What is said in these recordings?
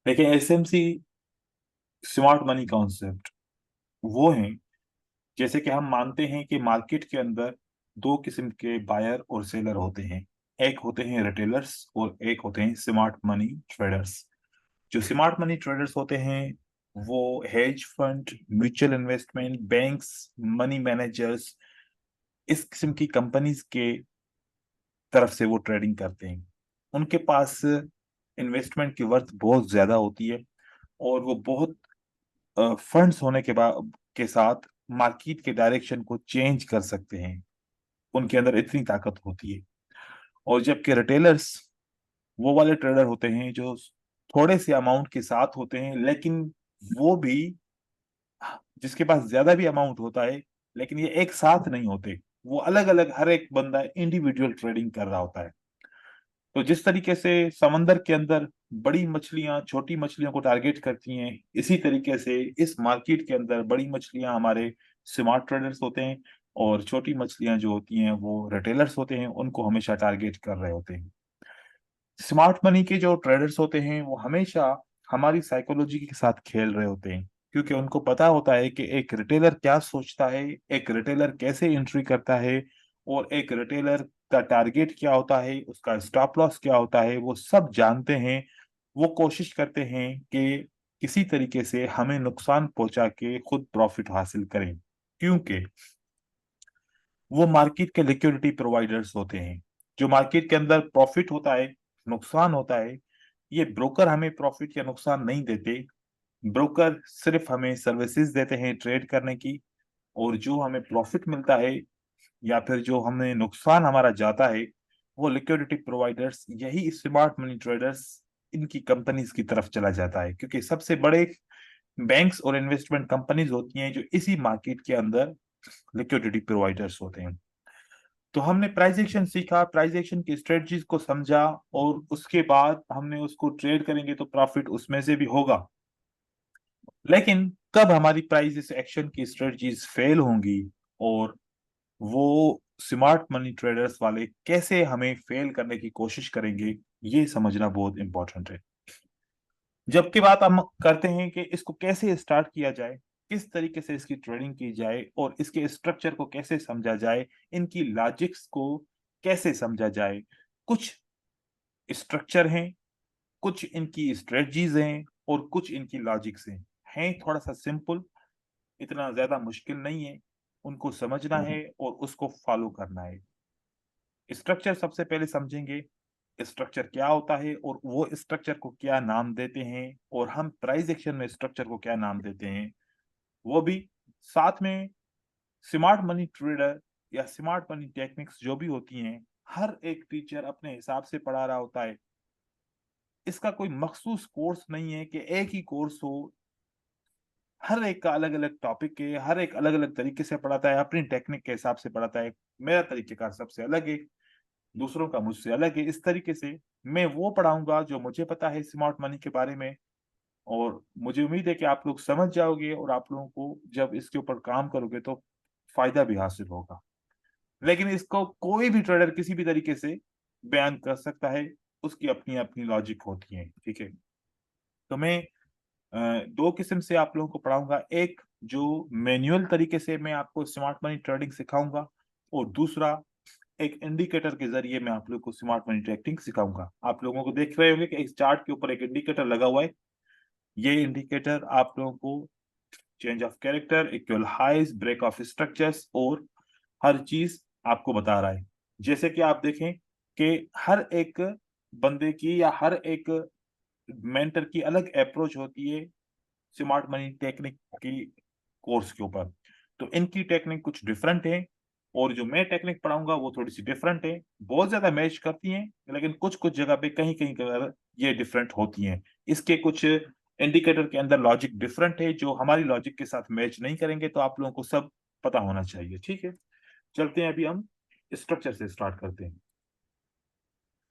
लेकिन SMC smart money concept वो है, जैसे कि हम मानते हैं कि मार्केट के अंदर दो किस्म के बायर और सेलर होते हैं। एक होते हैं रिटेलर्स और एक होते हैं स्मार्ट मनी ट्रेडर्स। जो स्मार्ट मनी ट्रेडर्स होते हैं वो hedge fund, mutual investment banks, money managers, इस किस्म की कंपनीज के तरफ से वो ट्रेडिंग करते हैं। उनके पास इन्वेस्टमेंट की वर्थ बहुत ज्यादा होती है और वो बहुत फंड्स होने के बाद के साथ मार्केट के डायरेक्शन को चेंज कर सकते हैं। उनके अंदर इतनी ताकत होती है। और जबकि रिटेलर्स वो वाले ट्रेडर होते हैं जो थोड़े से अमाउंट के साथ होते हैं, लेकिन वो भी, जिसके पास ज्यादा भी अमाउंट होता है, लेकिन ये एक साथ नहीं होते। वो अलग अलग, हर एक बंदा इंडिविजुअल ट्रेडिंग कर रहा होता है। तो जिस तरीके से समंदर के अंदर बड़ी मछलियां छोटी मछलियों को टारगेट करती हैं, इसी तरीके से इस मार्केट के अंदर बड़ी मछलियां हमारे स्मार्ट ट्रेडर्स होते हैं और छोटी मछलियां जो होती हैं वो रिटेलर्स होते हैं, उनको हमेशा टारगेट कर रहे होते हैं। स्मार्ट मनी के जो ट्रेडर्स होते हैं वो हमेशा हमारी साइकोलॉजी के साथ खेल रहे होते हैं, क्योंकि उनको पता होता है कि एक रिटेलर क्या सोचता है, एक रिटेलर कैसे एंट्री करता है, और एक रिटेलर का टारगेट क्या होता है, उसका स्टॉप लॉस क्या होता है, वो सब जानते हैं। वो कोशिश करते हैं कि किसी तरीके से हमें नुकसान पहुंचा के खुद प्रॉफिट हासिल करें, क्योंकि वो मार्केट के लिक्विडिटी प्रोवाइडर्स होते हैं। जो मार्केट के अंदर प्रॉफिट होता है, नुकसान होता है, ये ब्रोकर हमें प्रॉफिट या नुकसान नहीं देते। ब्रोकर सिर्फ हमें सर्विसेज देते हैं ट्रेड करने की, और जो हमें प्रॉफिट मिलता है या फिर जो हमें नुकसान हमारा जाता है, वो लिक्विडिटी प्रोवाइडर्स, यही स्मार्ट मनी ट्रेडर्स, इनकी कंपनीज की तरफ चला जाता है, क्योंकि सबसे बड़े बैंक्स और इन्वेस्टमेंट कंपनीज होती हैं जो इसी मार्केट के अंदर लिक्विडिटी प्रोवाइडर्स होते हैं। तो हमने प्राइस एक्शन सीखा, प्राइस एक्शन की स्ट्रेटजीज को समझा, और उसके बाद हमने उसको ट्रेड करेंगे तो प्रॉफिट उसमें से भी होगा। लेकिन कब हमारी प्राइस एक्शन की स्ट्रेटजीज फेल होंगी, और वो स्मार्ट मनी ट्रेडर्स वाले कैसे हमें फेल करने की कोशिश करेंगे, ये समझना बहुत इंपॉर्टेंट है। जबकि बात हम करते हैं कि इसको कैसे स्टार्ट किया जाए, किस तरीके से इसकी ट्रेडिंग की जाए, और इसके स्ट्रक्चर को कैसे समझा जाए, इनकी लॉजिक्स को कैसे समझा जाए। कुछ स्ट्रक्चर हैं, कुछ इनकी स्ट्रेटजीज हैं, और कुछ इनकी लॉजिक्स हैं थोड़ा सा सिंपल, इतना ज्यादा मुश्किल नहीं है। उनको समझना है और उसको फॉलो करना है। स्ट्रक्चर सबसे पहले समझेंगे, स्ट्रक्चर क्या होता है और वो स्ट्रक्चर को क्या नाम देते हैं, और हम प्राइस एक्शन में स्ट्रक्चर को क्या नाम देते हैं, वो भी। साथ में स्मार्ट मनी ट्रेडर या स्मार्ट मनी टेक्निक्स जो भी होती हैं, हर एक टीचर अपने हिसाब से पढ़ा रहा होता है। इसका कोई मखसूस कोर्स नहीं है कि एक ही कोर्स हो। हर एक का अलग अलग टॉपिक है, हर एक अलग अलग तरीके से पढ़ाता है, अपनी टेक्निक के हिसाब से पढ़ाता है। मेरा तरीकेकार सबसे अलग है, दूसरों का मुझसे अलग है। इस तरीके से मैं वो पढ़ाऊंगा जो मुझे पता है स्मार्ट मनी के बारे में, और मुझे उम्मीद है कि आप लोग समझ जाओगे, और आप लोगों को जब इसके ऊपर काम करोगे तो फायदा भी हासिल होगा। लेकिन इसको कोई भी ट्रेडर किसी भी तरीके से बयान कर सकता है, उसकी अपनी अपनी लॉजिक होती है, ठीक है। तो मैं दो किस्म से आप लोगों को पढ़ाऊंगा। एक, जो मैन्युअल तरीके से मैं आपको स्मार्ट मनी ट्रेडिंग सिखाऊंगा, और दूसरा, एक इंडिकेटर के जरिए मैं आप लोगों को स्मार्ट मनी ट्रेडिंग सिखाऊंगा। आप लोगों को देख रहे होंगे कि इस चार्ट के ऊपर एक इंडिकेटर लगा हुआ है। ये इंडिकेटर आप लोगों को change of character, equal highs, break of structures और हर चीज आपको बता रहा है। जैसे कि आप देखें कि हर एक बंदे की या हर एक मेंटर की अलग अप्रोच होती है स्मार्ट मनी टेक्निक की कोर्स के ऊपर। तो इनकी टेक्निक कुछ डिफरेंट है, और जो मैं टेक्निक पढ़ाऊंगा वो थोड़ी सी डिफरेंट है। बहुत ज्यादा मैच करती हैं, लेकिन कुछ कुछ जगह पे कहीं कहीं पर ये डिफरेंट होती हैं। इसके कुछ इंडिकेटर के अंदर लॉजिक डिफरेंट है जो हमारी लॉजिक के साथ मैच नहीं करेंगे, तो आप लोगों को सब पता होना चाहिए, ठीक है। चलते हैं, अभी हम स्ट्रक्चर से स्टार्ट करते हैं।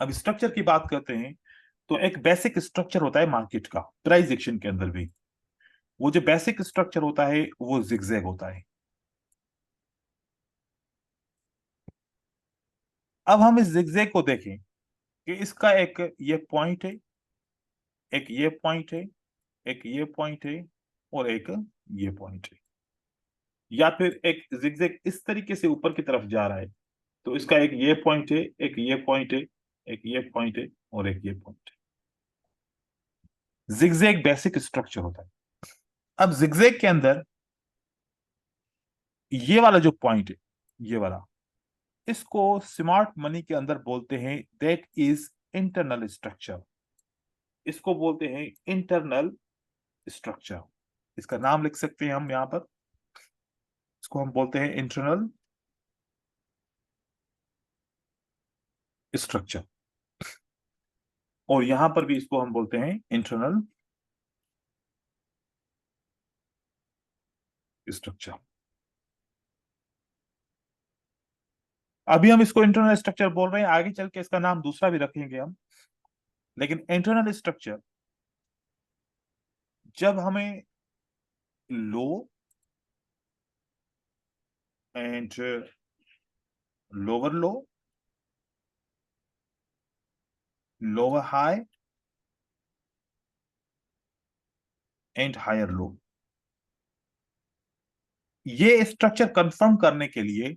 अब स्ट्रक्चर की बात करते हैं, तो एक बेसिक स्ट्रक्चर होता है मार्केट का, प्राइस एक्शन के अंदर भी। वो जो बेसिक स्ट्रक्चर होता है वो जिगजैग होता है। अब हम इस जिगजैग को देखें कि इसका एक ये पॉइंट है, एक ये पॉइंट है, एक ये पॉइंट है और एक ये पॉइंट है, या फिर एक जिगजैग इस तरीके से ऊपर की तरफ जा रहा है, तो इसका एक ये पॉइंट है, एक ये पॉइंट है, एक ये पॉइंट है और एक ये पॉइंट है। जिगजैग बेसिक स्ट्रक्चर होता है। अब जिगजैग के अंदर ये वाला जो पॉइंट है, ये वाला, इसको स्मार्ट मनी के अंदर बोलते हैं दैट इज इंटरनल स्ट्रक्चर। इसको बोलते हैं इंटरनल स्ट्रक्चर। इसका नाम लिख सकते हैं हम यहां पर, इसको हम बोलते हैं इंटरनल स्ट्रक्चर, और यहां पर भी इसको हम बोलते हैं इंटरनल स्ट्रक्चर। अभी हम इसको इंटरनल स्ट्रक्चर बोल रहे हैं, आगे चल के इसका नाम दूसरा भी रखेंगे हम, लेकिन इंटरनल स्ट्रक्चर जब हमें low and lower low, lower high and higher low, ये स्ट्रक्चर कंफर्म करने के लिए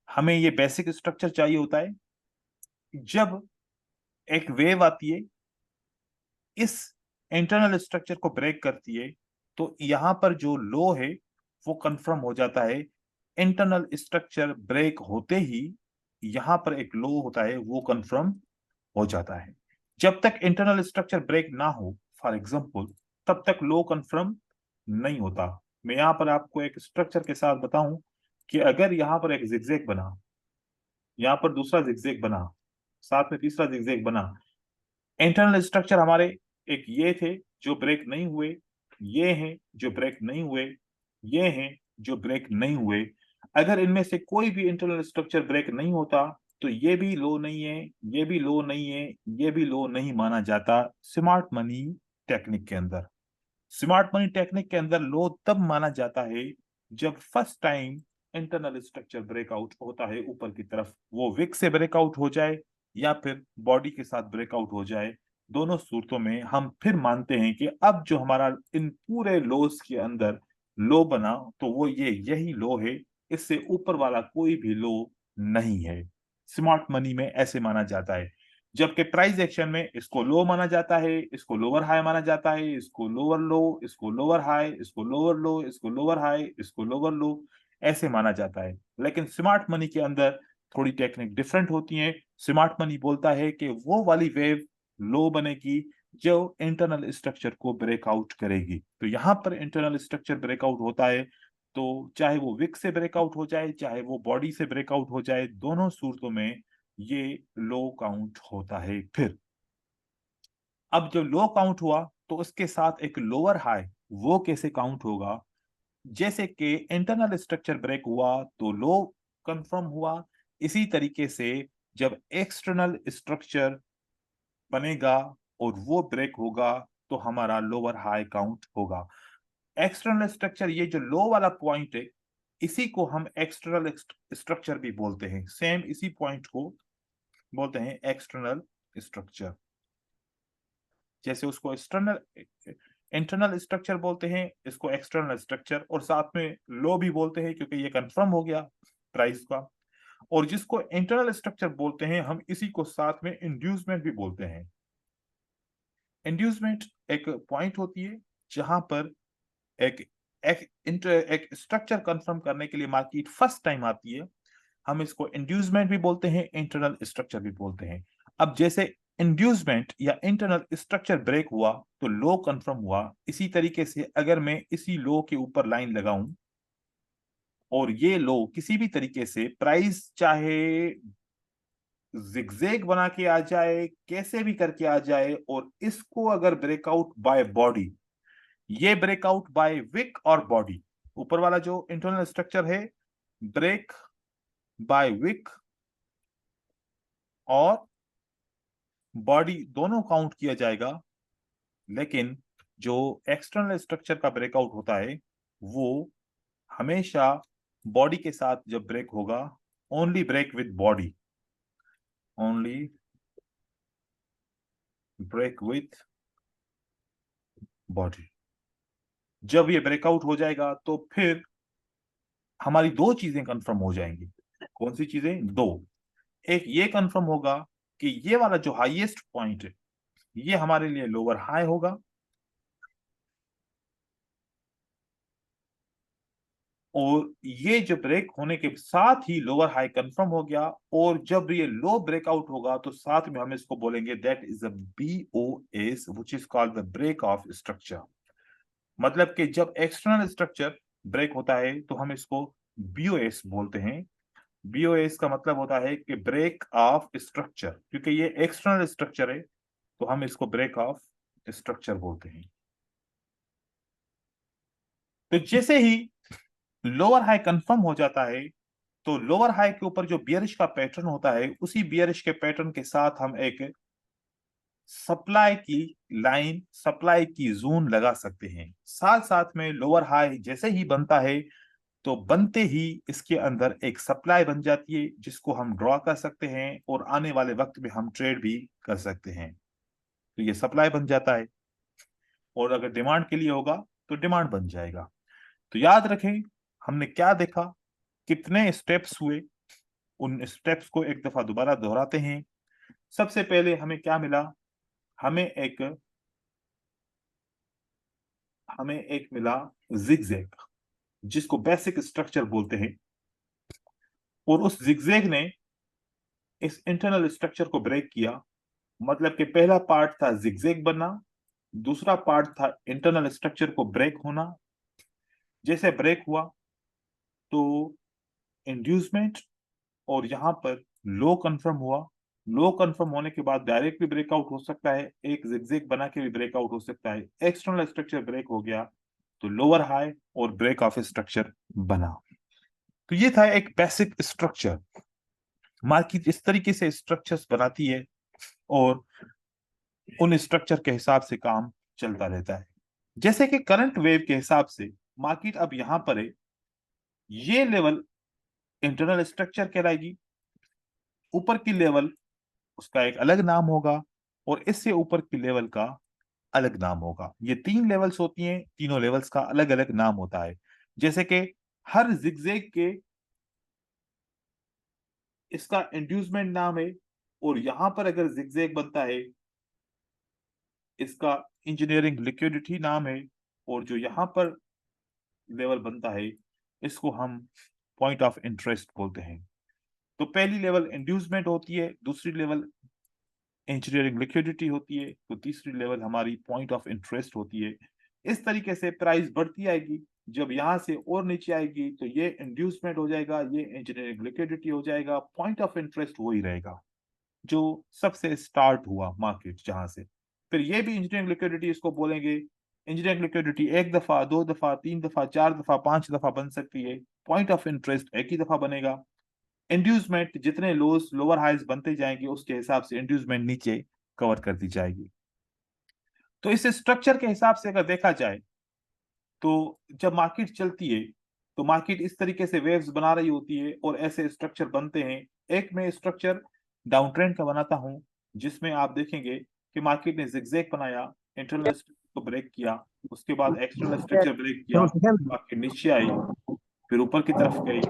हमें ये बेसिक स्ट्रक्चर चाहिए होता है। जब एक वेव आती है, इस इंटरनल स्ट्रक्चर को ब्रेक करती है, तो यहां पर जो लो है वो कंफर्म हो जाता है। इंटरनल स्ट्रक्चर ब्रेक होते ही यहां पर एक लो होता है, वो कंफर्म हो जाता है। जब तक इंटरनल स्ट्रक्चर ब्रेक ना हो, फॉर एग्जांपल, तब तक लो कंफर्म नहीं होता। मैं यहां पर आपको एक स्ट्रक्चर के साथ बताऊं कि अगर यहां पर एक जिगजैग बना, यहां पर दूसरा जिगजैग बना, साथ में तीसरा जिगजैग बना, इंटरनल स्ट्रक्चर हमारे एक ये थे जो ब्रेक नहीं हुए, ये हैं जो ब्रेक नहीं हुए, ये हैं जो ब्रेक नहीं हुए। अगर इनमें से कोई भी इंटरनल स्ट्रक्चर ब्रेक नहीं होता, तो ये भी लो नहीं है, ये भी लो नहीं है, ये भी लो नहीं माना जाता स्मार्ट मनी टेक्निक के अंदर। स्मार्ट मनी टेक्निक के अंदर लो तब माना जाता है जब first time internal structure breakout होता है ऊपर की तरफ, वो विक से ब्रेकआउट हो जाए या फिर बॉडी के साथ ब्रेकआउट हो जाए। दोनों सूरतों में हम फिर मानते हैं कि अब जो हमारा इन पूरे लोस के अंदर लो बना, तो वो ये यही लो है, इससे ऊपर वाला कोई भी लो नहीं है। स्मार्ट मनी में ऐसे माना जाता है। जबकि प्राइस एक्शन में इसको लो माना जाता है, इसको लोअर हाई माना जाता है, इसको लोअर लो, इसको लोअर हाई, इसको लोअर लो, इसको लोअर हाई, इसको लोअर लो, ऐसे माना जाता है। लेकिन स्मार्ट मनी के अंदर थोड़ी टेक्निक डिफरेंट होती है। स्मार्ट मनी बोलता है कि वो वाली वेव लो बनेगी जो इंटरनल स्ट्रक्चर को ब्रेकआउट करेगी। तो यहां पर इंटरनल स्ट्रक्चर ब्रेकआउट होता है, तो चाहे वो विक से ब्रेकआउट हो जाए, चाहे वो बॉडी से ब्रेकआउट हो जाए, दोनों सूरतों में ये लो काउंट होता है। फिर अब जब लो काउंट हुआ, तो उसके साथ एक लोअर हाई, वो कैसे काउंट होगा? जैसे कि इंटरनल स्ट्रक्चर ब्रेक हुआ तो लो कंफर्म हुआ, इसी तरीके से जब एक्सटर्नल स्ट्रक्चर बनेगा और वो ब्रेक होगा, तो हमारा लोअर हाई काउंट होगा। एक्सटर्नल स्ट्रक्चर, ये जो लो वाला पॉइंट है, इसी को हम एक्सटर्नल स्ट्रक्चर भी बोलते हैं। सेम इसी पॉइंट को बोलते हैं एक्सटर्नल स्ट्रक्चर। जैसे उसको एक्सटर्नल इंटरनल स्ट्रक्चर बोलते हैं, इसको एक्सटर्नल स्ट्रक्चर, और साथ में लो भी बोलते हैं क्योंकि ये कंफर्म हो गया प्राइस का। और जिसको इंटरनल स्ट्रक्चर बोलते हैं, हम इसी को साथ में इंड्यूसमेंट भी बोलते हैं। इंड्यूसमेंट एक पॉइंट होती है जहां पर एक एक स्ट्रक्चर कंफर्म करने के लिए मार्केट फर्स्ट टाइम आती है। हम इसको इंड्यूसमेंट भी बोलते हैं, इंटरनल स्ट्रक्चर भी बोलते हैं। अब जैसे इंड्यूसमेंट या इंटरनल स्ट्रक्चर ब्रेक हुआ तो लो कंफर्म हुआ, इसी तरीके से अगर मैं इसी लो के ऊपर लाइन लगाऊं और ये लो किसी भी तरीके से प्राइस चाहे जिगजैग बना के आ जाए, कैसे भी करके आ जाए, और इसको अगर ब्रेकआउट बाय बॉडी, ये ब्रेकआउट बाय विक और बॉडी, ऊपर वाला जो इंटरनल स्ट्रक्चर है ब्रेक बाय विक और बॉडी, दोनों काउंट किया जाएगा। लेकिन जो एक्सटर्नल स्ट्रक्चर का ब्रेकआउट होता है, वो हमेशा बॉडी के साथ जब ब्रेक होगा, only break with body, only break with body. जब ये ब्रेकआउट हो जाएगा तो फिर हमारी दो चीजें कंफर्म हो जाएंगी। कौन सी चीजें? दो। एक ये कंफर्म होगा कि ये वाला जो हाईएस्ट पॉइंट है ये हमारे लिए लोअर हाई होगा, और ये जो ब्रेक होने के साथ ही लोअर हाई कंफर्म हो गया, और जब ये लो ब्रेकआउट होगा तो साथ में हम इसको बोलेंगे that is a BOS which is called the break of structure. मतलब कि जब एक्सटर्नल स्ट्रक्चर ब्रेक होता है तो हम इसको BOS बोलते हैं। BOS का मतलब होता है कि ब्रेक ऑफ स्ट्रक्चर, क्योंकि ये एक्सटर्नल स्ट्रक्चर है तो हम इसको ब्रेक ऑफ स्ट्रक्चर बोलते हैं। तो जैसे ही लोअर हाई कंफर्म हो जाता है तो लोअर हाई के ऊपर जो बियरिश का पैटर्न होता है उसी बियरिश के पैटर्न के साथ हम एक सप्लाई की लाइन, सप्लाई की जोन लगा सकते हैं। साथ साथ में लोअर हाई जैसे ही बनता है तो बनते ही इसके अंदर एक सप्लाई बन जाती है जिसको हम ड्रॉ कर सकते हैं और आने वाले वक्त में हम ट्रेड भी कर सकते हैं। तो ये सप्लाई बन जाता है, और अगर डिमांड के लिए होगा तो डिमांड बन जाएगा। तो याद रखें हमने क्या देखा, कितने स्टेप्स हुए, उन स्टेप्स को एक दफा दोबारा दोहराते हैं। सबसे पहले हमें क्या मिला? हमें एक हमें एक मिला जिगजैग, जिसको बेसिक स्ट्रक्चर बोलते हैं, और उस जिगजैग ने इस इंटरनल स्ट्रक्चर को ब्रेक किया। मतलब कि पहला पार्ट था जिगजैग बनना, दूसरा पार्ट था इंटरनल स्ट्रक्चर को ब्रेक होना। जैसे ब्रेक हुआ तो इंड्यूसमेंट, और यहां पर लो कंफर्म हुआ। लो कंफर्म होने के बाद डायरेक्ट भी ब्रेकआउट हो सकता है, एक जिगजैग बना के भी ब्रेकआउट हो सकता है। एक्सटर्नल स्ट्रक्चर ब्रेक हो गया तो लोअर हाई और ब्रेक ऑफ स्ट्रक्चर बना। तो ये था एक बेसिक स्ट्रक्चर। मार्केट इस तरीके से स्ट्रक्चर्स बनाती है और उन स्ट्रक्चर के हिसाब से काम चलता रहता है। जैसे कि करंट वेव के हिसाब से मार्केट अब यहां पर है, ये लेवल इंटरनल स्ट्रक्चर कहलाएगी, ऊपर की लेवल उसका एक अलग नाम होगा, और इससे ऊपर की लेवल का अलग नाम होगा। ये तीन लेवल्स होती हैं, तीनों लेवल्स का अलग अलग नाम होता है। जैसे कि हर जिगजैग के इसका इंड्यूसमेंट नाम है, और यहां पर अगर जिगजैग बनता है इसका इंजीनियरिंग लिक्विडिटी नाम है, और जो यहां पर लेवल बनता है इसको हम पॉइंट ऑफ इंटरेस्ट बोलते हैं। तो पहली लेवल इंड्यूसमेंट होती है, दूसरी लेवल इंजीनियरिंग लिक्विडिटी होती है, तो तीसरी लेवल हमारी पॉइंट ऑफ इंटरेस्ट होती है। इस तरीके से प्राइस बढ़ती आएगी। जब यहां से और नीचे आएगी तो ये इंड्यूसमेंट हो जाएगा, ये इंजीनियरिंग लिक्विडिटी हो जाएगा, पॉइंट ऑफ इंटरेस्ट वही रहेगा जो सबसे स्टार्ट हुआ मार्केट जहां से। फिर ये भी इंजीनियरिंग लिक्विडिटी इसको बोलेंगे। इंजीनियरिंग लिक्विडिटी एक दफा, दो दफा, तीन दफा, चार दफा, पांच दफा बन सकती है। पॉइंट ऑफ इंटरेस्ट एक ही दफा बनेगा। इंड्यूसमेंट जितने लोस लोअर हाइज बनते जाएंगे उसके हिसाब से इंड्यूसमेंट नीचे कवर कर दी जाएगी। तो इस स्ट्रक्चर के हिसाब से अगर देखा जाए तो जब मार्केट चलती है तो मार्केट इस तरीके से वेव्स बना रही होती है और ऐसे स्ट्रक्चर बनते हैं। एक मैं स्ट्रक्चर डाउन ट्रेंड का बनाता हूं जिसमें आप देखेंगे कि मार्केट ने जिगजैग बनाया, इंटरनल को ब्रेक किया, उसके बाद एक्सटर्नल स्ट्रक्चर ब्रेक किया, मार्केट नीचे आई, फिर ऊपर की तरफ गई,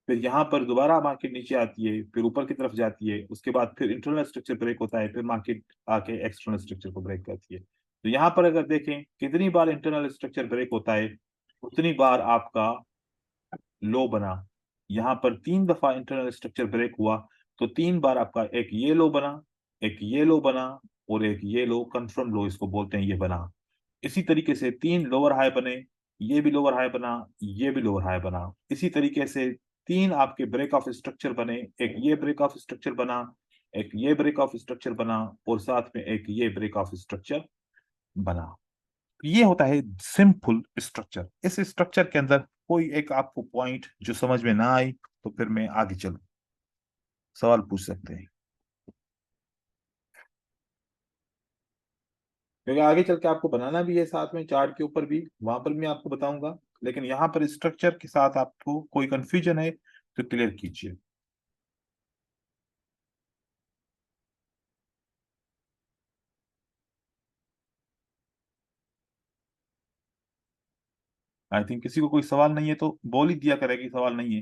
फिर यहाँ पर दोबारा मार्केट नीचे आती है, फिर ऊपर की तरफ जाती है, उसके बाद फिर इंटरनल स्ट्रक्चर ब्रेक होता है, फिर मार्केट आके एक्सटर्नल स्ट्रक्चर को ब्रेक करती है। तो यहाँ पर अगर देखें कितनी बार इंटरनल स्ट्रक्चर ब्रेक होता है उतनी बार आपका लो बना। यहाँ पर तीन दफा इंटरनल स्ट्रक्चर ब्रेक हुआ तो तीन बार आपका एक ये लो बना, एक ये लो बना, और एक ये लो, कंफर्म लो इसको बोलते हैं, ये बना। इसी तरीके से तीन लोअर हाई बने, ये भी लोअर हाई बना, ये भी लोअर हाई बना। इसी तरीके से तीन आपके ब्रेक ऑफ स्ट्रक्चर बने, एक ये ब्रेक ऑफ स्ट्रक्चर बना, एक ये ब्रेक ऑफ स्ट्रक्चर बना, और साथ में एक ये ब्रेक ऑफ स्ट्रक्चर बना। ये होता है सिंपल स्ट्रक्चर। इस स्ट्रक्चर के अंदर कोई एक आपको पॉइंट जो समझ में ना आई तो फिर मैं आगे चलूं, सवाल पूछ सकते हैं, क्योंकि आगे चल के आपको बनाना भी है साथ में चार्ट के ऊपर भी, वहां पर मैं आपको बताऊंगा। लेकिन यहाँ पर स्ट्रक्चर के साथ आपको कोई कंफ्यूजन है तो क्लियर कीजिए। आई थिंक किसी को कोई सवाल नहीं है तो बोल ही दिया करेगी सवाल नहीं है।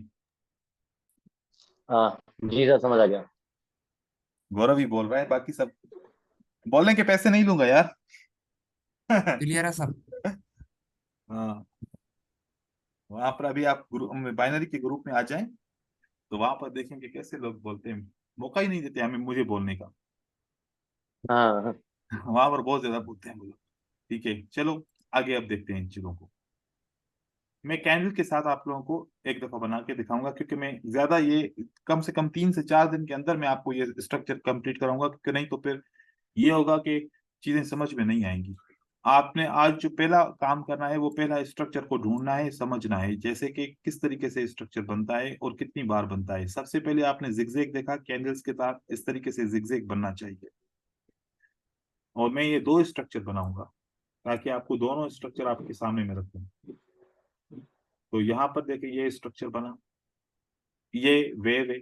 हाँ जी सर, समझ आ गया। गौरव ही बोल रहा है, बाकी सब बोलने के पैसे नहीं लूंगा यार। क्लियर है सब? हाँ, वहां पर अभी आप ग्रुप बाइनरी के ग्रुप में आ जाएं तो वहां पर देखेंगे कैसे लोग बोलते हैं, मौका ही नहीं देते हमें मुझे बोलने का। हाँ हाँ। वहां पर बहुत ज्यादा बोलते हैं बोलो। ठीक है चलो, आगे अब देखते हैं इन चीजों को। मैं कैंडल के साथ आप लोगों को एक दफा बना के दिखाऊंगा, क्योंकि मैं ज्यादा ये कम से कम 3 से 4 दिन के अंदर मैं आपको ये स्ट्रक्चर कंप्लीट कराऊंगा, क्योंकि नहीं तो फिर ये होगा कि चीजें समझ में नहीं आएंगी। आपने आज जो पहला काम करना है वो पहला स्ट्रक्चर को ढूंढना है, समझना है, जैसे कि किस तरीके से स्ट्रक्चर बनता है और कितनी बार बनता है। सबसे पहले आपने जिगजैग देखा, कैंडल्स के साथ इस तरीके से जिगजैग बनना चाहिए। और मैं ये 2 स्ट्रक्चर बनाऊंगा ताकि आपको दोनों स्ट्रक्चर आपके सामने में रखूं। तो यहाँ पर देखिए ये स्ट्रक्चर बना, ये वेव है,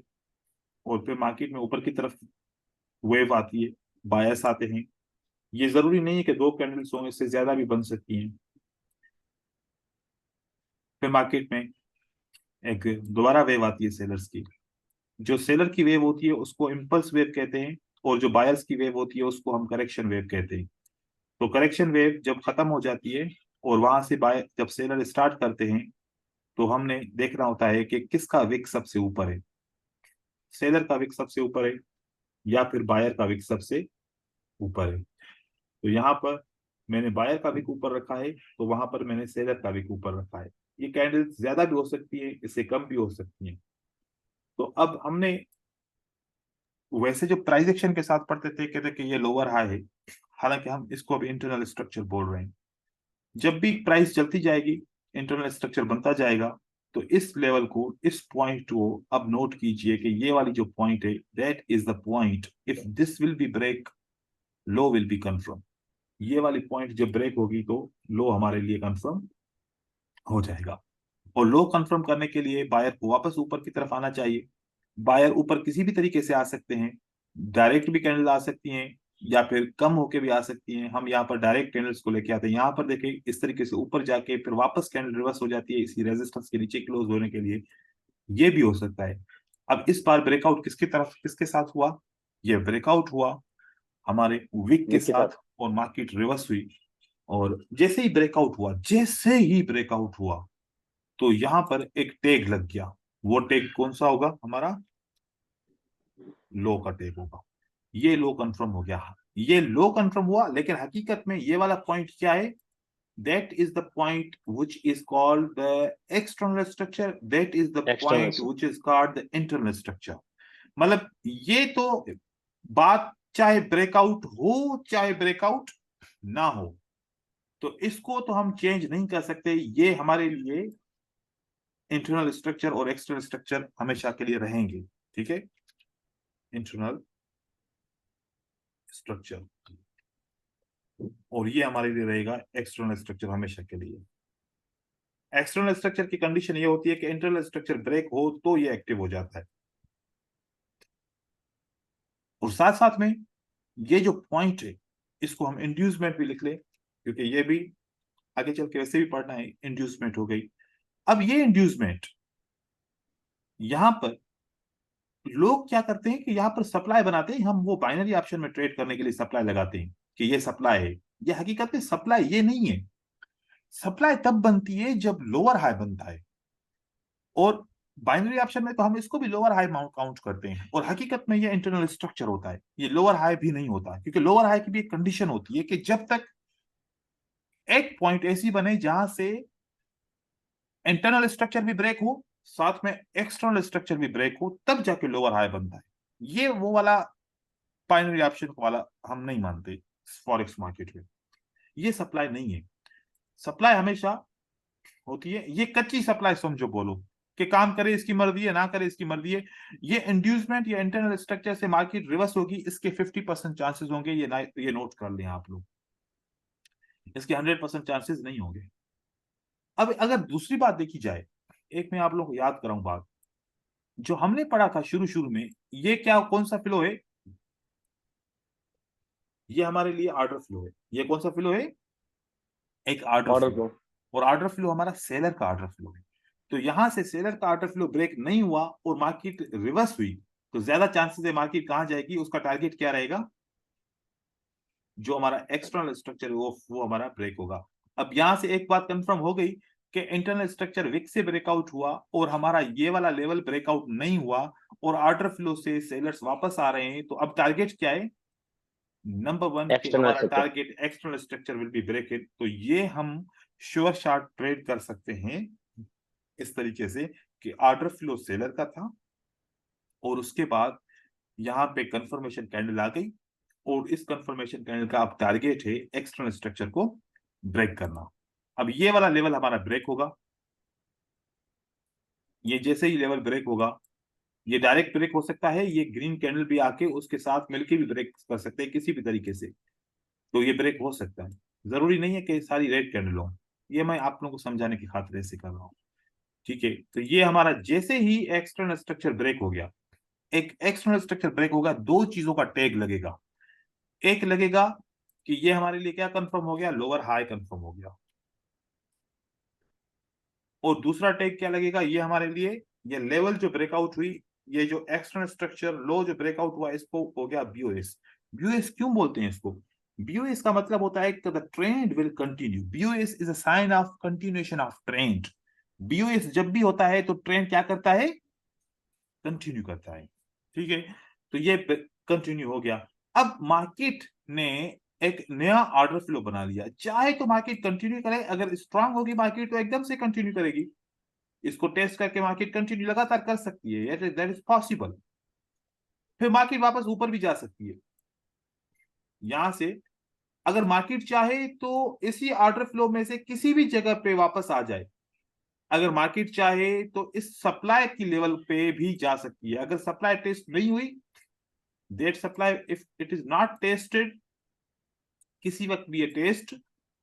और फिर मार्केट में ऊपर की तरफ वेव आती है, बायस आते हैं। ये जरूरी नहीं है कि 2 कैंडल्स हों, इससे ज्यादा भी बन सकती हैं। फिर मार्केट में एक दोबारा वेव आती है सेलर्स की। जो सेलर की वेव होती है उसको इम्पल्स वेव कहते हैं, और जो बायर्स की वेव होती है उसको हम करेक्शन वेव कहते हैं। तो करेक्शन वेव जब खत्म हो जाती है और वहां से बाय जब सेलर स्टार्ट करते हैं, तो हमने देखना होता है कि किसका विक सबसे ऊपर है, सेलर का विक सबसे ऊपर है या फिर बायर का विक सबसे ऊपर है। तो यहाँ पर मैंने बायर का विक ऊपर रखा है, तो वहां पर मैंने सेलर का विक ऊपर रखा है। ये कैंडल ज्यादा भी हो सकती है, इससे कम भी हो सकती है। तो अब हमने वैसे जो प्राइस एक्शन के साथ पढ़ते थे, कहते कि ये लोअर हाई है, हालांकि हम इसको अभी इंटरनल स्ट्रक्चर बोल रहे हैं। जब भी प्राइस चलती जाएगी, इंटरनल स्ट्रक्चर बनता जाएगा। तो इस लेवल को, इस पॉइंट को अब नोट कीजिए कि ये वाली जो पॉइंट है, that is the point, if this will be break, low will be confirm. ये वाली पॉइंट जब ब्रेक होगी तो लो हमारे लिए कंफर्म हो जाएगा। और लो कंफर्म करने के लिए बायर को वापस ऊपर की तरफ आना चाहिए। बायर ऊपर किसी भी तरीके से आ सकते हैं, डायरेक्ट भी कैंडल आ सकती हैं या फिर कम होके भी आ सकती हैं। हम यहाँ पर डायरेक्ट कैंडल्स को लेके आते हैं, यहाँ पर देखिए इस तरीके से ऊपर जाके फिर वापस कैंडल रिवर्स हो जाती है इसी रेजिस्टेंस के नीचे क्लोज होने के लिए। ये भी हो सकता है। अब इस बार ब्रेकआउट किसकी तरफ, किसके साथ हुआ? ये ब्रेकआउट हुआ हमारे विक के वीक के साथ, साथ। और मार्केट रिवर्स हुई। और जैसे ही ब्रेकआउट हुआ, जैसे ही ब्रेकआउट हुआ, तो यहां पर एक टैग लग गया। वो टैग कौन सा होगा हमारा? लो का टैग होगा। ये लो कंफर्म हो गया, ये लो कंफर्म हुआ, लेकिन हकीकत में ये वाला पॉइंट क्या है? That is the point which is called the external structure, that is the point external. which is called the internal structure। मतलब ये तो बात, चाहे ब्रेकआउट हो चाहे ब्रेकआउट ना हो, तो इसको तो हम चेंज नहीं कर सकते। ये हमारे लिए इंटरनल स्ट्रक्चर और एक्सटर्नल स्ट्रक्चर हमेशा के लिए रहेंगे। ठीक है, इंटरनल स्ट्रक्चर, और ये हमारे लिए रहेगा एक्सटर्नल स्ट्रक्चर हमेशा के लिए। एक्सटर्नल स्ट्रक्चर की कंडीशन ये होती है कि इंटरनल स्ट्रक्चर ब्रेक हो तो ये एक्टिव हो जाता है। और साथ साथ में ये जो पॉइंट है, इसको हम इंड्यूसमेंट भी लिख लें, क्योंकि ये भी आगे चल के वैसे भी पढ़ना है। इंड्यूसमेंट हो गई। अब ये इंड्यूसमेंट, यहां पर लोग क्या करते हैं कि यहाँ पर सप्लाई बनाते हैं। हम वो बाइनरी ऑप्शन में ट्रेड करने के लिए सप्लाई लगाते हैं कि ये सप्लाई है। ये हकीकत में सप्लाई ये नहीं है। सप्लाई तब बनती है जब लोअर हाई बनता है, और बाइनरी ऑप्शन में तो हम इसको भी लोअर हाई काउंट करते हैं, और हकीकत में ये इंटरनल स्ट्रक्चर होता है, ये लोअर हाई भी नहीं होता, क्योंकि लोअर हाई की भी एक कंडीशन होती है कि जब तक एक पॉइंट ऐसी बने जहां से इंटरनल स्ट्रक्चर भी ब्रेक हो, साथ में एक्सटर्नल स्ट्रक्चर भी ब्रेक हो, तब जाके लोअर हाई बनता है। ये वो वाला बाइनरी ऑप्शन वाला हम नहीं मानते फॉरेक्स मार्केट में। ये सप्लाई नहीं है। सप्लाई हमेशा होती है, ये कच्ची सप्लाई समझो, बोलो कि काम करे इसकी मर्जी है, ना करे इसकी मर्जी है। ये इंड्यूसमेंट या इंटरनल स्ट्रक्चर से मार्केट रिवर्स होगी, इसके 50% चांसेस होंगे। ये नोट कर लें आप लोग, इसके 100% चांसेस नहीं होंगे। अब अगर दूसरी बात देखी जाए, एक मैं आप लोग को याद कराऊं बात जो हमने पढ़ा था शुरू शुरू में। ये क्या, कौन सा फ्लो है? ये हमारे लिए आर्डर फ्लो है। ये कौन सा फ्लो है? एक आर्डर ऑर्डर फ्लो। फ्लो। और ऑर्डर फ्लो हमारा सेलर का ऑर्डर फ्लो है। तो यहां से सेलर का ऑर्डर फ्लो ब्रेक नहीं हुआ और मार्केट रिवर्स हुई, तो ज्यादा चांसेस है मार्केट कहां जाएगी, उसका टारगेट क्या रहेगा, जो हमारा एक्सटर्नल स्ट्रक्चर है वो हमारा ब्रेक होगा। अब यहां से एक बात कंफर्म हो गई कि इंटरनल स्ट्रक्चर विक से ब्रेकआउट हुआ और हमारा ये वाला लेवल ब्रेकआउट नहीं हुआ और ऑर्डर फ्लो से सेलर्स वापस आ रहे हैं, तो अब टारगेट क्या है, नंबर वन कि एक्सटर्नल हमारा structure. Target external structure will be breaked. तो ये हम श्योर शॉट ट्रेड कर सकते हैं इस तरीके से कि ऑर्डर फ्लो सेलर का था और उसके बाद यहाँ पे कंफर्मेशन कैंडल आ गई और इस कंफर्मेशन कैंडल का अब टारगेट है एक्सटर्नल स्ट्रक्चर को ब्रेक करना। अब ये वाला लेवल हमारा ब्रेक होगा, ये जैसे ही लेवल ब्रेक होगा, ये डायरेक्ट ब्रेक हो सकता है, ये ग्रीन कैंडल भी आके उसके साथ मिलके भी ब्रेक कर सकते हैं किसी भी तरीके से, तो ये ब्रेक हो सकता है। जरूरी नहीं है कि सारी रेड कैंडल हो, ये मैं आप लोगों को समझाने की खातिर ऐसे कर रहा हूँ। ठीक है, तो ये हमारा जैसे ही एक्सटर्नल स्ट्रक्चर ब्रेक हो गया, एक एक्सटर्नल स्ट्रक्चर ब्रेक होगा, दो चीजों का टैग लगेगा। एक लगेगा कि ये हमारे लिए क्या कंफर्म हो गया, लोअर हाई कंफर्म हो गया, और दूसरा टैग क्या लगेगा, ये हमारे लिए ये लेवल जो ब्रेकआउट हुई, ये जो एक्सटर्नल स्ट्रक्चर लो जो ब्रेकआउट हुआ, इसको हो गया बीओएस। बीओएस क्यों बोलते हैं इसको, बीओएस का मतलब होता है कि the trend will continue. BOS is a sign of continuation of trend. BOS जब भी होता है तो ट्रेंड क्या करता है, कंटिन्यू करता है। ठीक है, तो ये कंटिन्यू हो गया। अब मार्केट ने एक नया ऑर्डर फ्लो बना लिया, चाहे तो मार्केट कंटिन्यू करे, अगर स्ट्रांग होगी मार्केट तो एकदम से कंटिन्यू करेगी, इसको टेस्ट करके मार्केट कंटिन्यू लगातार कर सकती है, दैट इज पॉसिबल। फिर मार्केट वापस ऊपर भी जा सकती है। यहां से अगर मार्केट चाहे तो इसी ऑर्डर फ्लो में से किसी भी जगह पे वापस आ जाए, अगर मार्केट चाहे तो इस सप्लाई की लेवल पे भी जा सकती है। अगर सप्लाई टेस्ट नहीं हुई, that supply if it is not tested, किसी वक्त भी ये टेस्ट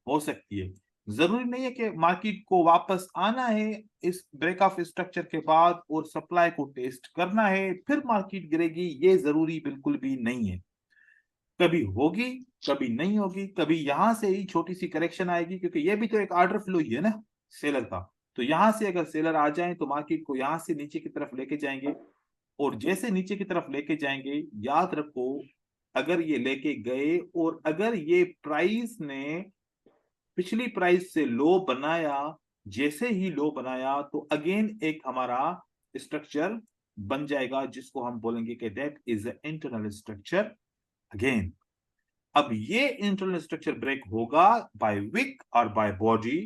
हो सकती है। जरूरी नहीं है कि मार्केट को वापस आना है इस ब्रेक ऑफ स्ट्रक्चर के बाद और सप्लाई को टेस्ट करना है फिर मार्केट गिरेगी, ये जरूरी बिल्कुल भी नहीं है। कभी होगी, कभी नहीं होगी, कभी यहां से ही छोटी सी करेक्शन आएगी, क्योंकि ये भी तो एक ऑर्डर फ्लो ही है ना सेलर का। तो यहां से अगर सेलर आ जाए तो मार्केट को यहां से नीचे की तरफ लेके जाएंगे, और जैसे नीचे की तरफ लेके जाएंगे, याद रखो अगर ये लेके गए और अगर ये प्राइस ने पिछली प्राइस से लो बनाया, जैसे ही लो बनाया तो अगेन एक हमारा स्ट्रक्चर बन जाएगा जिसको हम बोलेंगे कि that is a internal structure again. अब ये इंटरनल स्ट्रक्चर ब्रेक होगा बाय विक और बाय बॉडी,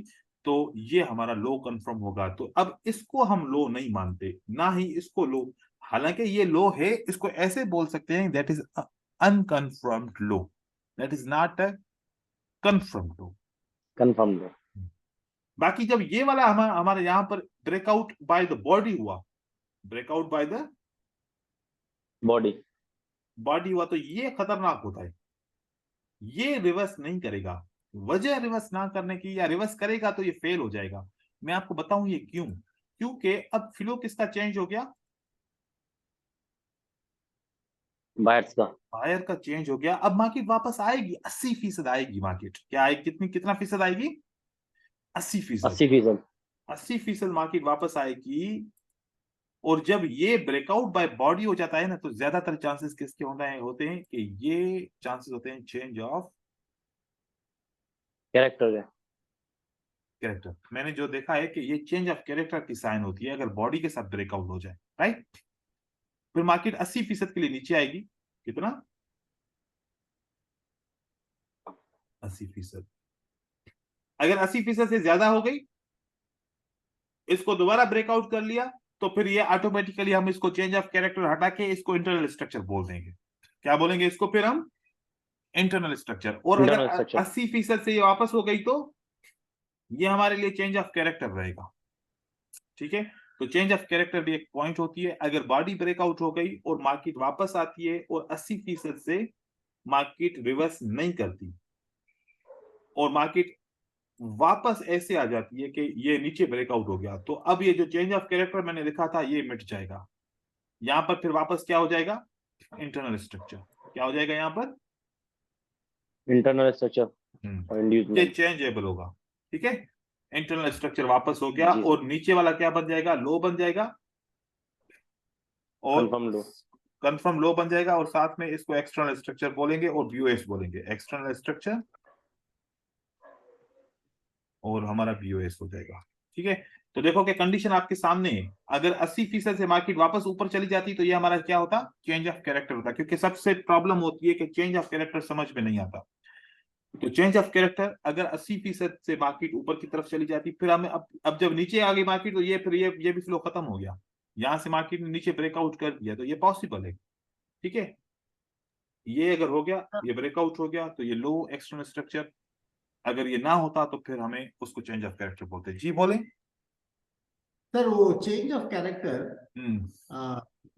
तो ये हमारा लो कंफर्म होगा। तो अब इसको हम लो नहीं मानते, ना ही इसको लो, हालांकि ये लो है, इसको ऐसे बोल सकते हैं that is unconfirmed low, that is not a confirmed low. Confirm दो। बाकी जब ये वाला हमारे यहां पर ब्रेकआउट बाय द बॉडी हुआ, breakout by the body. Body हुआ, तो ये खतरनाक होता है, ये रिवर्स नहीं करेगा। वजह रिवर्स ना करने की, या रिवर्स करेगा तो ये फेल हो जाएगा। मैं आपको बताऊं ये क्यों, क्योंकि अब फ्लो किसका चेंज हो गया, बायर्स का। बायर का चेंज हो गया। अब मार्केट वापस आएगी, 80% आएगी मार्केट, क्या आएगी, कितना फीसद आएगी, 80%। 80%। 80% मार्केट वापस आएगी। और जब ये ब्रेकआउट बाय बॉडी हो जाता है ना, तो ज्यादातर चांसेस किसके होते हैं कि ये चांसेस होते हैं चेंज ऑफ कैरेक्टर है। कैरेक्टर। मैंने जो देखा है कि ये चेंज ऑफ कैरेक्टर की साइन होती है अगर बॉडी के साथ ब्रेकआउट हो जाए, राइट। फिर मार्केट 80% के लिए नीचे आएगी, कितना, 80%। अगर 80% से ज्यादा हो गई, इसको दोबारा ब्रेकआउट कर लिया, तो फिर ये ऑटोमेटिकली हम इसको चेंज ऑफ कैरेक्टर हटा के इसको इंटरनल स्ट्रक्चर बोल देंगे। क्या बोलेंगे इसको फिर हम, इंटरनल स्ट्रक्चर। और अगर इंटरनल स्ट्रक्चर। 80% से ये वापस हो गई तो ये हमारे लिए चेंज ऑफ कैरेक्टर रहेगा। ठीक है, तो चेंज ऑफ कैरेक्टर भी एक पॉइंट होती है। अगर बॉडी ब्रेकआउट हो गई और मार्केट वापस आती है और 80% से मार्केट रिवर्स नहीं करती और मार्केट वापस ऐसे आ जाती है कि ये नीचे ब्रेकआउट हो गया, तो अब ये जो चेंज ऑफ कैरेक्टर मैंने लिखा था ये मिट जाएगा। यहां पर फिर वापस क्या हो जाएगा, इंटरनल स्ट्रक्चर। क्या हो जाएगा यहां पर, इंटरनल स्ट्रक्चर और ये इंड्यूसमेंट। चेंजेबल होगा। ठीक है, इंटरनल स्ट्रक्चर वापस हो गया, जी। और नीचे वाला क्या बन जाएगा, लो बन जाएगा, और कंफर्म लो। कंफर्म लो बन जाएगा, और साथ में इसको एक्सटर्नल स्ट्रक्चर बोलेंगे और बीओएस बोलेंगे, एक्सटर्नल स्ट्रक्चर और हमारा बीओएस हो जाएगा। ठीक है, तो देखो कि कंडीशन आपके सामने है। अगर 80% से मार्केट वापस ऊपर चली जाती तो ये हमारा क्या होता, चेंज ऑफ कैरेक्टर होता, क्योंकि सबसे प्रॉब्लम होती है कि चेंज ऑफ कैरेक्टर समझ में नहीं आता। तो चेंज ऑफ कैरेक्टर अगर 80% से मार्केट ऊपर की तरफ चली जाती, फिर हमें अब जब नीचे आ गई मार्केट, तो ये फिर ये भी फ्लो खत्म हो गया। यहां से मार्केट ने नीचे ब्रेकआउट कर दिया तो ये पॉसिबल है। ठीक है, ये अगर हो गया, ये ब्रेकआउट हो गया, तो ये लो एक्सटर्नल स्ट्रक्चर। अगर ये ना होता तो फिर हमें उसको चेंज ऑफ कैरेक्टर बोलते हैं। जी बोले। सर वो change of character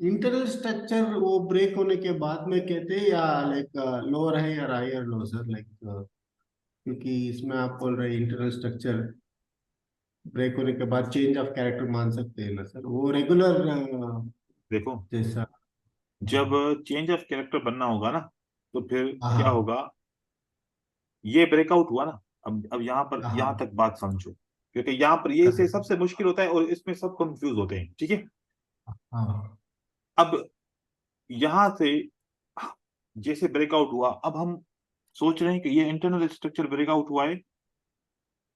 internal structure वो ब्रेक होने के बाद में कहते हैं, या लाइक लोअर है या हायर लो सर, लाइक क्योंकि इसमें आप बोल रहे हैं इंटरनल स्ट्रक्चर ब्रेक होने के बाद चेंज ऑफ कैरेक्टर मान सकते हैं ना सर, वो रेगुलर देखो, जैसा। जब चेंज ऑफ कैरेक्टर बनना होगा ना, तो फिर क्या हाँ होगा, ये ब्रेकआउट हुआ ना। अब यहाँ पर, हाँ यहाँ तक बात समझो, क्योंकि यहाँ पर ये से correct, सबसे मुश्किल होता है और इसमें सब कंफ्यूज होते हैं। ठीक है, हाँ अब यहां से जैसे ब्रेकआउट हुआ, अब हम सोच रहे हैं कि ये इंटरनल स्ट्रक्चर ब्रेकआउट हुआ है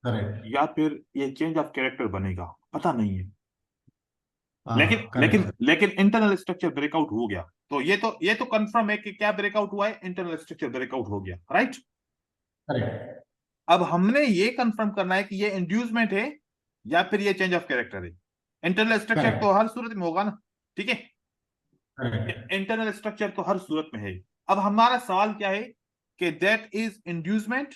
करेक्ट, या फिर ये चेंज ऑफ कैरेक्टर बनेगा, पता नहीं है। लेकिन हाँ करेक्ट लेकिन सर, लेकिन इंटरनल स्ट्रक्चर ब्रेकआउट हो गया, तो ये तो कंफर्म है कि क्या ब्रेकआउट हुआ है, इंटरनल स्ट्रक्चर ब्रेकआउट हो गया, राइट। करेक्ट अब हमने ये कंफर्म करना है कि ये इंड्यूसमेंट है या फिर ये चेंज ऑफ कैरेक्टर है। इंटरनल स्ट्रक्चर करेक्ट तो हर सूरत में होगा ना। ठीक है, करेक्ट, इंटरनल स्ट्रक्चर तो हर सूरत में है। अब हमारा सवाल क्या है कि दैट इज इंड्यूसमेंट।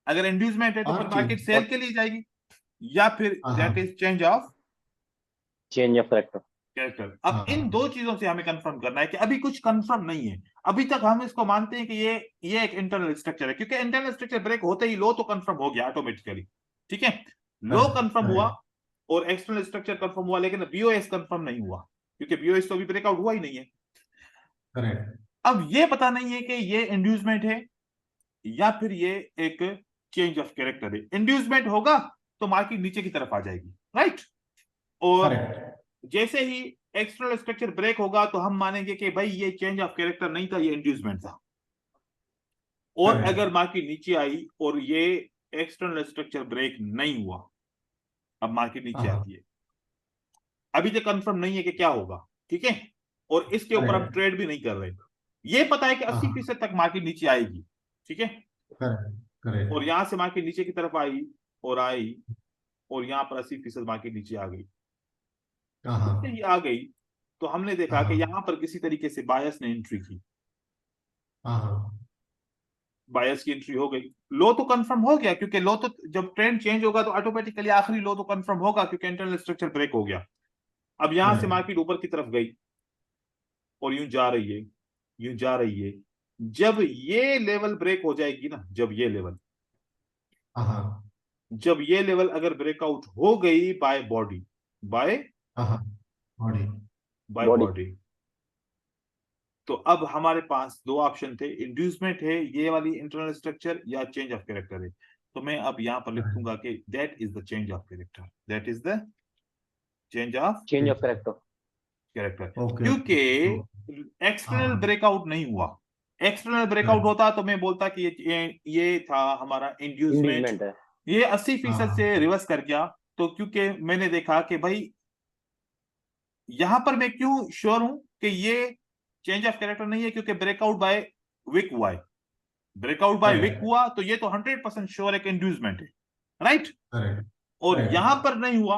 अगर इंड्यूसमेंट है तो फिर और मार्केट चेंज, सेल के लिए जाएगी, या फिर हाँ दैट हाँ is change of change of character. Character. अब इन हाँ दो चीजों से हमें कंफर्म करना है कि अभी कुछ कंफर्म नहीं है। अभी तक हम इसको मानते हैं कि ये एक इंटरनल स्ट्रक्चर है, क्योंकि इंटरनल स्ट्रक्चर ब्रेक होते ही लो तो कंफर्म हो गया ऑटोमेटिकली। ठीक है, लो करेक्ट कंफर्म हुआ करेक्ट और एक्सटर्नल स्ट्रक्चर कंफर्म हुआ, लेकिन बीओएस कंफर्म नहीं हुआ, क्योंकि बीओएस तो अभी ब्रेकआउट हुआ ही नहीं है। करेक्ट, अब ये पता नहीं है कि ये इंड्यूसमेंट है या फिर ये एक चेंज ऑफ कैरेक्टर है। इंड्यूसमेंट होगा तो मार्केट नीचे की तरफ आ जाएगी, राइट। और करेक्ट जैसे ही एक्सटर्नल स्ट्रक्चर ब्रेक होगा तो हम मानेंगे कि भाई ये चेंज ऑफ कैरेक्टर नहीं था, ये इंड्यूसमेंट था। और अगर करेक्ट, मार्केट नीचे आई और ये एक्सटर्नल स्ट्रक्चर ब्रेक नहीं हुआ, अब मार्केट नीचे हाँ आती है। अभी तक कंफर्म नहीं है कि क्या होगा। ठीक है, और इसके ऊपर हम करेक्ट, ट्रेड भी नहीं कर रहे। ये पता है कि हाँ 80% तक मार्केट नीचे आएगी। ठीक है, करेक्ट और करेक्ट, यहां से मार्केट नीचे की तरफ आई और आई, और यहाँ पर 80% मार्केट नीचे आ गई। हाँ जैसे हाँ ही आ गई तो हमने देखा कि हाँ यहाँ पर किसी तरीके से बायस ने एंट्री की। हाँ हाँ बायस की एंट्री हो गई, लो तो कंफर्म हो गया, क्योंकि लो तो जब ट्रेंड चेंज होगा तो ऑटोमेटिकली आखिरी लो तो कंफर्म होगा, क्योंकि इंटरनल स्ट्रक्चर ब्रेक हो गया। अब यहां से करेक्ट, मार्केट ऊपर की तरफ गई और यूं जा रही है, यूं जा रही है। जब ये लेवल ब्रेक हो जाएगी ना, हाँ हाँ जब ये लेवल अगर ब्रेकआउट हो गई बाय बॉडी, बाय हाँ हाँ बॉडी, बाय बॉडी। बॉडी, तो अब हमारे पास दो ऑप्शन थे, इंड्यूसमेंट है ये वाली इंटरनल स्ट्रक्चर, या चेंज ऑफ कैरेक्टर है। तो मैं अब यहां पर लिख दूंगा कि that is the change of character, that is the change of change of character. Character. Okay क्योंकि एक्सटर्नल हाँ ब्रेकआउट नहीं हुआ। एक्सटर्नल ब्रेकआउट करेक्ट, होता तो मैं बोलता कि ये था हमारा इंड्यूसमेंट। इंड्यूसमेंट है। ये 80% हाँ से रिवर्स कर गया। तो क्योंकि मैंने देखा कि भाई यहां पर मैं क्यों श्योर हूं कि ये चेंज ऑफ कैरेक्टर नहीं है, क्योंकि ब्रेकआउट बाय विक हुआ है। ब्रेकआउट बाय विक करेक्ट हुआ तो ये तो 100% श्योर एक इंड्यूसमेंट है, राइट। करेक्ट और यहां करेक्ट, पर नहीं हुआ,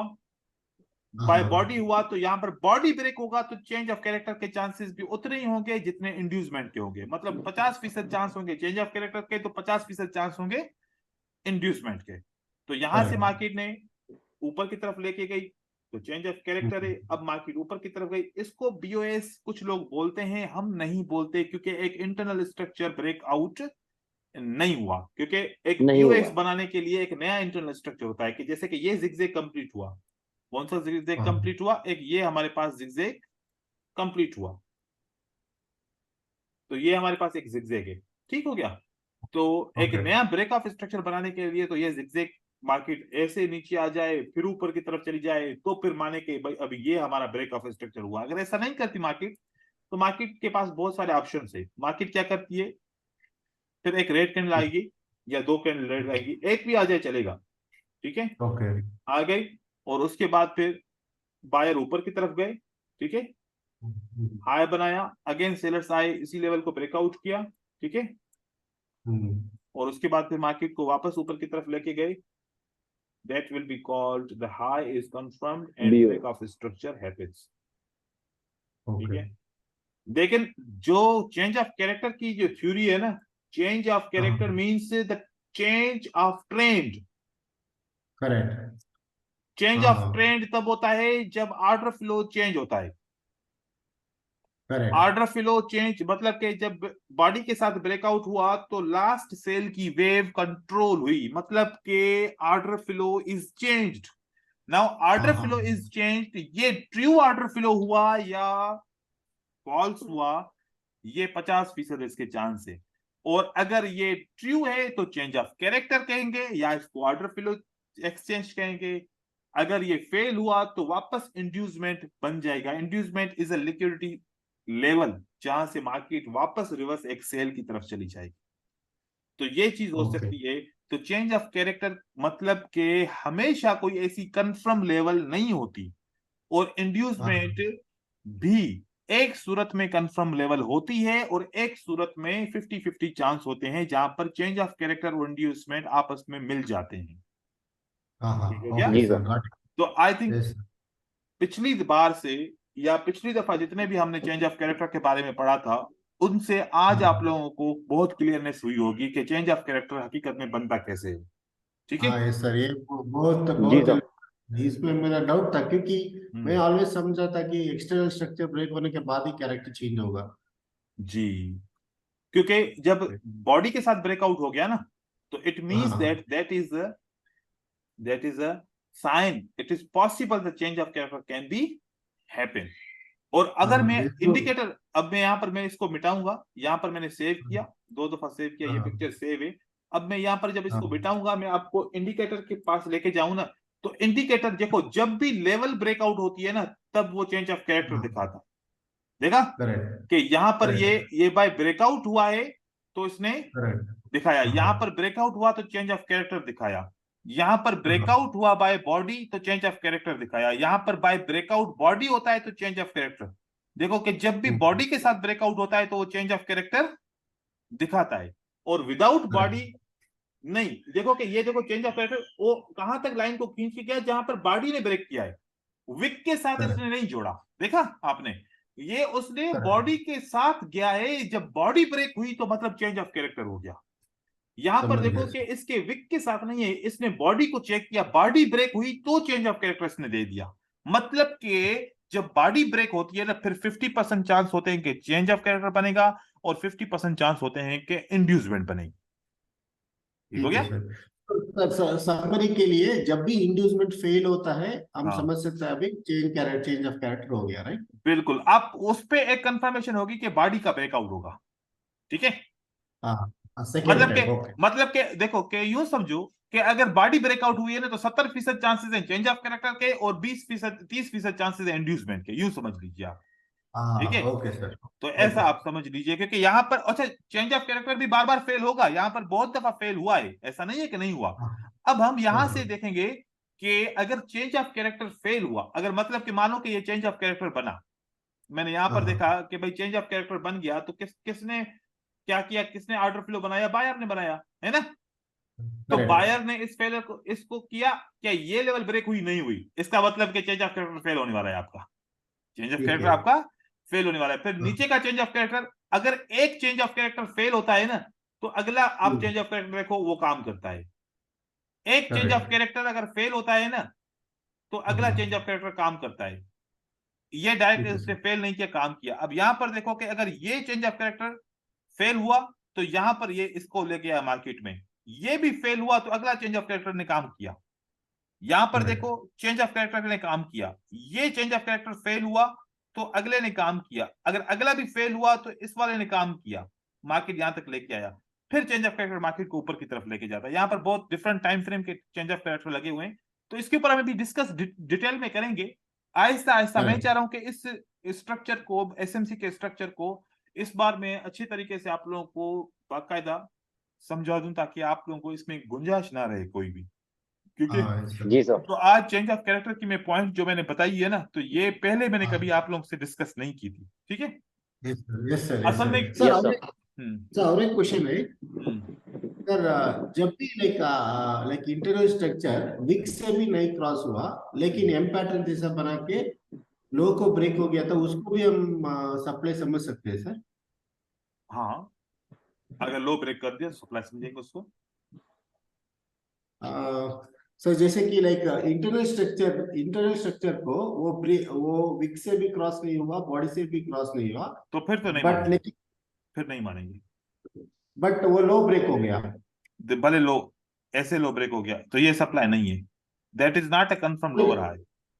हाँ बाय बॉडी हाँ हुआ, तो यहां पर बॉडी ब्रेक होगा तो चेंज ऑफ कैरेक्टर के चांसेस भी उतने ही होंगे जितने इंड्यूसमेंट के होंगे। मतलब 50% चांस होंगे चेंज ऑफ कैरेक्टर के, तो 50% चांस होंगे इंड्यूसमेंट के। तो यहां से करेक्ट, मार्केट ने ऊपर की तरफ लेके गई तो चेंज ऑफ कैरेक्टर है। अब मार्केट ऊपर की तरफ गई, इसको बीओएस कुछ लोग बोलते हैं, हम नहीं बोलते, क्योंकि एक इंटरनल स्ट्रक्चर ब्रेकआउट नहीं हुआ। क्योंकि एक नहीं बीओएस हुआ। बनाने के लिए एक नया इंटरनल स्ट्रक्चर होता है, कि जैसे कि ये जिगजैग कंप्लीट हुआ। कौन सा जिगजैग हाँ कंप्लीट हुआ, एक ये हमारे पास जिगजैग कंप्लीट हुआ, तो ये हमारे पास एक जिगजैग है। ठीक हो गया, तो एक ओके नया ब्रेक ऑफ स्ट्रक्चर बनाने के लिए तो ये जिगजैग मार्केट ऐसे नीचे आ जाए फिर ऊपर की तरफ चली जाए तो फिर माने कि भाई अभी ये हमारा ब्रेक ऑफ स्ट्रक्चर हुआ। अगर ऐसा नहीं करती मार्केट, तो मार्केट के पास बहुत सारे ऑप्शन है। मार्केट क्या करती है, फिर एक रेड कैंडल आएगी या दो कैंडल रेड आएगी, एक भी आ जाए चलेगा, ठीक है, ओके। आ गई, और उसके बाद फिर बायर ऊपर की तरफ गए, ठीक है, हाई बनाया, अगेन सेलर्स आए, इसी लेवल को ब्रेकआउट किया, ठीक है, और उसके बाद फिर मार्केट को वापस ऊपर की तरफ लेके गए, that will be called the high is confirmed and BO. break of structure happens, ठीक ओके। है। लेकिन जो चेंज ऑफ कैरेक्टर की जो थ्योरी है ना, change of character means the change of trend. Correct. Change of हाँ। ट्रेंड तब होता है जब ऑर्डर फ्लो चेंज होता है। करेक्ट। ऑर्डर फ्लो चेंज मतलब कि जब बॉडी के साथ ब्रेकआउट हुआ तो लास्ट सेल की वेव कंट्रोल हुई, मतलब कि order flow is changed. Now order हाँ फ्लो इज चेंज्ड, ये ट्रू ऑर्डर फ्लो हुआ या फॉल्स हुआ, ये 50% इसके चांस है। और अगर ये ट्रू है तो चेंज ऑफ कैरेक्टर कहेंगे या इसको ऑर्डर फ्लो एक्सचेंज कहेंगे। अगर ये फेल हुआ तो वापस इंड्यूसमेंट बन जाएगा। Inducement is a liquidity level जहां से मार्केट वापस रिवर्स एक्सेल की तरफ चली जाएगी। तो ये चीज हो ओके। सकती है। तो चेंज ऑफ कैरेक्टर मतलब कि हमेशा कोई ऐसी कंफर्म लेवल नहीं होती, और इंड्यूसमेंट भी एक सूरत में कंफर्म लेवल होती है और एक सूरत में 50-50 चांस होते हैं जहां पर चेंज ऑफ कैरेक्टर और इंड्यूसमेंट आपस में मिल जाते हैं। हाँ हाँ। ठीक हो गया। ओके जी सर, सर। गॉट तो आई थिंक इट। पिछली बार से या पिछली दफा जितने भी हमने चेंज ऑफ कैरेक्टर के बारे में पढ़ा था, उनसे आज आप लोगों को बहुत क्लियरनेस हुई होगी कि चेंज ऑफ कैरेक्टर हकीकत में बनता कैसे है। ठीक है। हाँ यस सर, ये बहुत जी बहुत सर। इसमें मेरा डाउट था, क्योंकि मैं हम्म, ऑलवेज समझा था कि एक्सटर्नल स्ट्रक्चर ब्रेक होने के बाद ही कैरेक्टर चेंज होगा। जी, क्योंकि जब बॉडी के साथ ब्रेकआउट हो गया ना, तो इट मींस हाँ that is a sign it is possible the change of character can be happen। और अगर हाँ मैं इसको। इंडिकेटर, अब मैं यहां पर मैं इसको मिटाऊंगा, यहां पर मैंने सेव किया, 2 दफा सेव किया, ये हाँ पिक्चर सेव है। अब मैं यहां पर जब इसको हाँ मिटाऊंगा, मैं आपको इंडिकेटर के पास लेके जाऊं ना, तो इंडिकेटर देखो जब भी लेवल ब्रेकआउट होती है ना, तब वो चेंज ऑफ कैरेक्टर दिखाता है। देखा करेक्ट कि यहां पर करेक्ट ये बाय ब्रेकआउट हुआ है तो इसने करेक्ट। दिखाया, हाँ यहां पर ब्रेकआउट हुआ तो चेंज ऑफ कैरेक्टर दिखाया, यहां पर हाँ ब्रेकआउट हुआ बाय बॉडी तो चेंज ऑफ कैरेक्टर दिखाया, यहां पर बाय ब्रेकआउट बॉडी होता है तो चेंज ऑफ कैरेक्टर। देखो कि जब भी बॉडी के साथ ब्रेकआउट होता है तो वो चेंज ऑफ कैरेक्टर दिखाता है, और विदाउट बॉडी करेक्ट नहीं। देखो कि ये देखो चेंज ऑफ कैरेक्टर वो कहां तक लाइन को खींच के गया, जहां पर बॉडी ने ब्रेक किया है, विक के साथ करेक्ट इसने नहीं जोड़ा। देखा आपने, ये उसने करेक्ट। बॉडी के साथ गया है, जब बॉडी ब्रेक हुई तो मतलब चेंज ऑफ कैरेक्टर हो गया। यहां पर समझ देखो गया कि सर। इसके विक के साथ नहीं है, इसने बॉडी को चेक किया, बॉडी ब्रेक हुई तो चेंज ऑफ कैरेक्टर इसने दे दिया। मतलब कि जब बॉडी ब्रेक होती है ना, फिर 50% चांस होते हैं कि चेंज ऑफ कैरेक्टर बनेगा और 50% चांस होते हैं कि इंड्यूसमेंट बनेगी। ठीक हो ठीक है गया। सर। समरी के लिए, जब भी इंड्यूसमेंट फेल होता है, हम हाँ समझ सकते हैं अभी चेंज ऑफ कैरेक्टर हो गया, राइट। बिल्कुल, आप उस पे एक कंफर्मेशन होगी कि बॉडी का ब्रेकआउट होगा। ठीक है। हाँ सेकेंड टाइम, ओके। मतलब के देखो कि यूं समझो कि अगर बॉडी ब्रेकआउट हुई है ना, तो 70% चांसेस है चेंज ऑफ कैरेक्टर के और 20% 30% चांसेस है इंड्यूसमेंट के, यूं समझ लीजिए आप। ठीक है। हाँ ओके सर। तो ऐसा ओके आप समझ लीजिए, क्योंकि यहां पर अच्छा चेंज ऑफ कैरेक्टर भी बार बार फेल होगा, यहां पर बहुत दफा फेल हुआ है, ऐसा नहीं है कि नहीं हुआ। हाँ अब हम हाँ यहां से हाँ देखेंगे कि अगर चेंज ऑफ कैरेक्टर फेल हुआ, अगर मतलब कि मानो कि ये चेंज ऑफ कैरेक्टर बना, मैंने यहां पर हाँ। देखा कि भाई चेंज ऑफ कैरेक्टर बन गया, तो किसने क्या किया, किसने ऑर्डर फ्लो बनाया, बायर ने बनाया है ना। तो करेक्ट बायर ने इस फेलर को इसको किया, क्या ये लेवल ब्रेक हुई, नहीं हुई, इसका मतलब कि चेंज ऑफ कैरेक्टर फेल होने वाला है आपका, चेंज ऑफ ठीक कैरेक्टर है। आपका फेल होने वाला है। फिर हाँ, नीचे का चेंज ऑफ कैरेक्टर, अगर एक चेंज ऑफ कैरेक्टर फेल होता है ना, तो अगला आप चेंज ऑफ कैरेक्टर देखो वो काम करता है। एक चेंज ऑफ करेक्ट। कैरेक्टर अगर फेल होता है ना, तो अगला चेंज ऑफ हाँ, कैरेक्टर काम करता है। ये डायरेक्ट ठीक है इसने सर। फेल नहीं किया, काम किया। अब यहां पर देखो कि अगर ये चेंज ऑफ कैरेक्टर फेल हुआ तो यहां पर ये इसको लेके आया मार्केट में, ये भी फेल हुआ तो अगला चेंज ऑफ कैरेक्टर ने काम किया। यहां पर देखो करेक्ट। चेंज ऑफ कैरेक्टर ने काम किया, ये चेंज ऑफ कैरेक्टर फेल हुआ तो अगले ने काम किया, अगर अगला भी फेल हुआ तो इस वाले ने काम किया, मार्केट यहां तक लेके आया। फिर चेंज ऑफ कैरेक्टर मार्केट को ऊपर की तरफ लेके जाता है। यहाँ पर बहुत डिफरेंट टाइम फ्रेम के चेंज ऑफ कैरेक्टर लगे हुए हैं, तो इसके ऊपर हम अभी डिस्कस डिटेल में करेंगे आहिस्ता आहिस्ता। मैं चाह रहा हूँ कि इस स्ट्रक्चर को, एसएमसी के स्ट्रक्चर को इस बार में अच्छी तरीके से आप लोगों को बाकायदा समझा दूं, ताकि आप लोगों को इसमें गुंजाइश ना रहे कोई भी। क्योंकि हाँ सर। जी सर। तो आज चेंज ऑफ कैरेक्टर की मैं पॉइंट जो मैंने बताई है ना, तो ये पहले मैंने कभी आप लोगों से डिस्कस नहीं की थी, ठीक है। यस सर, यस सर, असल में सर। Yes, sir. सर और एक क्वेश्चन है हम्म, सर। जब भी लाइक इंटरनल स्ट्रक्चर विक से भी नहीं क्रॉस हुआ, लेकिन एम पैटर्न जैसा बना के लो को ब्रेक हो गया था, उसको भी हम सप्लाई समझ सकते हैं सर? हाँ, अगर लो ब्रेक कर दिया तो सप्लाई समझेंगे उसको। सर जैसे कि लाइक इंटरनल स्ट्रक्चर को वो विक से भी क्रॉस नहीं हुआ, बॉडी से भी क्रॉस नहीं हुआ, तो फिर तो नहीं बट मानेंगे, लेकिन फिर नहीं मानेंगे। बट वो लो ब्रेक हो गया। भले लो, ऐसे लो ब्रेक हो गया तो ये सप्लाई नहीं है। That is not a confirm lower high,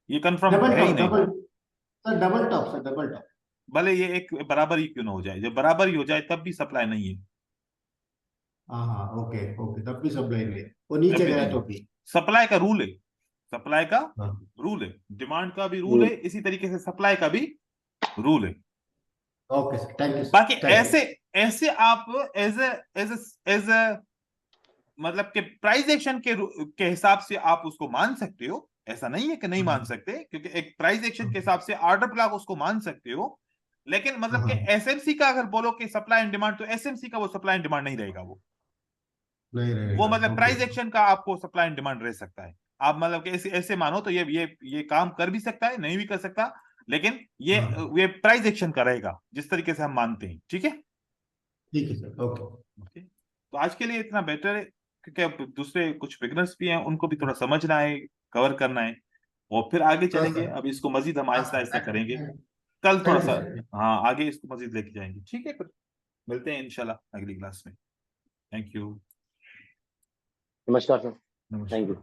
ये कंफर्म डबल है ही टॉप, नहीं। Double top sir, double top. भले ये एक बराबर ही क्यों ना हो जाए, जब बराबर ही हो जाए तब भी सप्लाई नहीं है, हाँ हाँ, ओके ओके, तब भी सब लाइन वो तब नीचे भी गया नहीं तो है। भी। सप्लाई का रूल है, सप्लाई का हाँ, रूल है, डिमांड का भी रूल है, इसी तरीके से सप्लाई का भी रूल है। ओके सर, थैंक यू बाकी सर, थैंक ऐसे ऐसे आप एज ए मतलब कि प्राइस एक्शन के हिसाब से आप उसको मान सकते हो, ऐसा नहीं है कि नहीं मान यू। सकते, क्योंकि एक प्राइस एक्शन के हिसाब से ऑर्डर ब्लॉक उसको मान सकते हो। लेकिन मतलब कि हाँ, एसएमसी का अगर बोलो कि सप्लाई एंड डिमांड, तो एसएमसी का वो सप्लाई एंड डिमांड नहीं रहेगा। नहीं वो रहेगा, मतलब ओके। प्राइस एक्शन का आपको सप्लाई एंड डिमांड रह सकता है। आप मतलब कि ऐसे ऐसे मानो तो ये काम कर भी सकता है, नहीं भी कर सकता, लेकिन हाँ, ये प्राइस एक्शन का रहेगा जिस तरीके से हम मानते हैं, ठीक है। ठीक है सर, ओके। ओके, तो आज के लिए इतना बेटर है, क्योंकि अब दूसरे कुछ बिगनर्स भी हैं, उनको भी थोड़ा समझना है, कवर करना है, और फिर आगे हाँ चलेंगे। सर, अब इसको मजीद हम हाँ आहिस्ता सर, आहिस्ता करेंगे, कल थोड़ा थैंक यू सा, सर। हाँ आगे इसको मजीद लेके जाएंगे, ठीक है। फिर मिलते हैं इंशाल्लाह अगली क्लास में। Thank you. नमस्कार सर। थैंक नमस्कार। यू।